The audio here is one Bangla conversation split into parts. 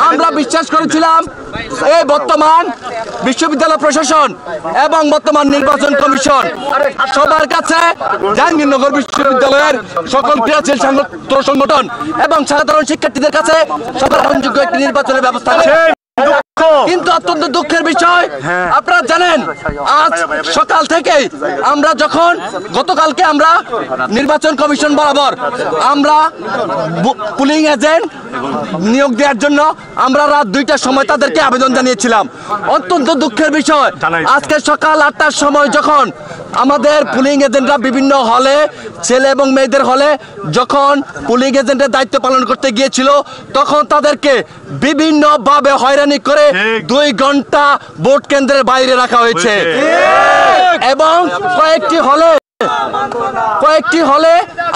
আমরা বিশ্বাস করেছিলাম এই বর্তমান বিশ্ববিদ্যালয় প্রশাসন এবং বর্তমান নির্বাচন কমিশন সবার কাছে জাহাঙ্গীরনগর বিশ্ববিদ্যালয়ের সকল ক্রিয়াশীল সংগঠন এবং সাধারণ শিক্ষার্থীদের কাছে সবার গ্রহণযোগ্য একটি নির্বাচনের ব্যবস্থা আছে। কিন্তু অত্যন্ত দুঃখের বিষয়, আপনারা জানেন আজ সকাল থেকে আমরা যখন গতকালকে আমরা নির্বাচন কমিশন বরাবর আমরা পুলিং এজেন্ট নিয়োগ দেওয়ার জন্য আমরা রাত 2টার সময় তাদেরকে আবেদন জানিয়েছিলাম। অত্যন্ত দুঃখের বিষয়, আজকে সকাল 8টার সময় যখন আমাদের পুলিং এজেন্টরা বিভিন্ন হলে ছেলে এবং মেয়েদের হলে যখন পুলিং এজেন্টের দায়িত্ব পালন করতে গিয়েছিল তখন তাদেরকে বিভিন্নভাবে হয়রানি করে 2 ঘন্টা ভোট কেন্দ্রের বাইরে রাখা হয়েছে এবং কয়েকটি হলে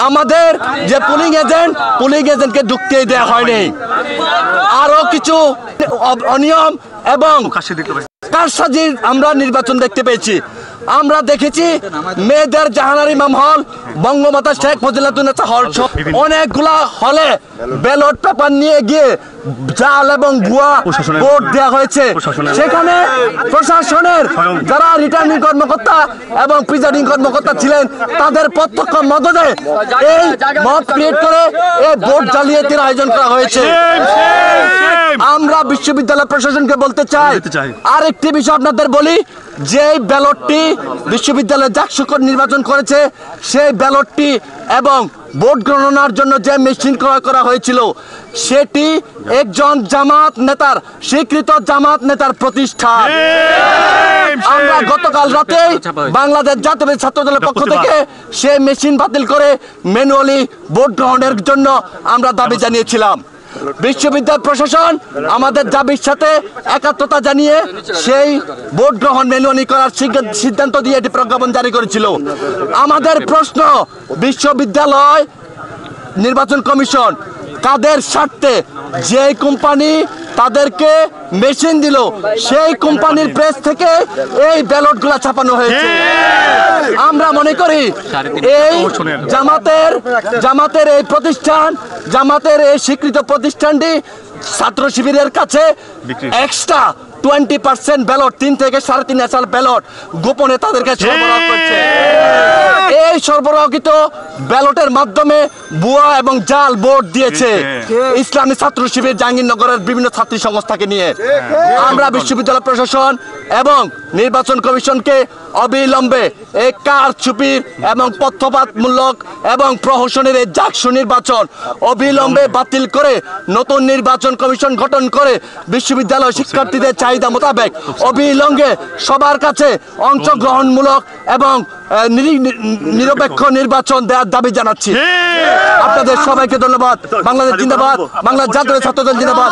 আমাদের যে পুলিং এজেন্টকে ঢুকতে দেওয়া হয়নি। আরো কিছু অনিয়ম এবং কারসাজির আমরা নির্বাচন দেখতে পেয়েছি। আমরা দেখেছি মেয়েদের জাহানারী মহল, বঙ্গমাতা শেখ মুজিবুন্নেছা হল অনেকগুলা হলে ব্যালট পেপার নিয়ে গিয়ে জাল এবং ভুয়া ভোট দেওয়া হয়েছে। সেখানে প্রশাসনের যারা রিটার্নিং কর্মকর্তা এবং প্রিজাইডিং কর্মকর্তা ছিলেন তাদের প্রত্যক্ষ মদদে এই মত ক্রিয়েট করে এই ভোট জালিয়াতির আয়োজন করা হয়েছে। আমরা বিশ্ববিদ্যালয় প্রশাসনকে বলতে চাই, আরেকটি বিষয় আপনাদের বলি, যে ব্যালটটি বিশ্ববিদ্যালয় জাকসু নির্বাচন করেছে সেই ব্যালটটি এবং ভোট গণনার জন্য যে মেশিন ক্রয় করা হয়েছিল সেটি একজন জামাত নেতার স্বীকৃত জামাত নেতার প্রতিষ্ঠান। আমরা গতকাল রাতে বাংলাদেশ জাতীয় ছাত্র দলের পক্ষ থেকে সেই মেশিন বাতিল করে ম্যানুয়ালি ভোট গ্রহণের জন্য আমরা দাবি জানিয়েছিলাম। বিশ্ববিদ্যালয় প্রশাসন আমাদের দাবির সাথে একাত্মতা জানিয়ে সেই ভোট গ্রহণ ম্যানুয়ালি করার সিদ্ধান্ত দিয়ে এটি প্রজ্ঞাপন জারি করেছিল। আমাদের প্রশ্ন, বিশ্ববিদ্যালয় নির্বাচন কমিশন কাদের স্বার্থে যে কোম্পানি তাদেরকে মেশিন দিল সেই কোম্পানির প্রেস থেকে এই ব্যালটগুলো ছাপানো হয়েছে। আমরা মনে করি এই জামাতের এই প্রতিষ্ঠান, জামাতের এই স্বীকৃত প্রতিষ্ঠানটি ছাত্র শিবিরের কাছে এক্সট্রা 20% ব্যালট 3 থেকে 3.5 ব্যালট গোপনে তাদের কাছে সরবরাহ করছে। এই সরবরাহকৃত ব্যালটের মাধ্যমে ভুয়া এবং জাল ভোট দিয়েছে ইসলামী ছাত্র শিবির জাহাঙ্গীরনগরের বিভিন্ন ছাত্রী সংস্থাকে নিয়ে। আমরা বিশ্ববিদ্যালয় প্রশাসন এবং নির্বাচন কমিশনকে অবিলম্বে এই কারচুপির এবং পক্ষপাতমূলক এবং প্রহসনের এই জাকসু নির্বাচন অবিলম্বে বাতিল করে নতুন নির্বাচন কমিশন গঠন করে বিশ্ববিদ্যালয় শিক্ষার্থীদের চাহিদা মোতাবেক অবিলম্বে সবার কাছে অংশগ্রহণমূলক এবং নিরপেক্ষ নির্বাচন দেওয়ার দাবি জানাচ্ছি। আপনাদের সবাইকে ধন্যবাদ। বাংলাদেশ জিন্দাবাদ, বাংলাদেশ জাতীয় ছাত্র দল জিন্দাবাদ।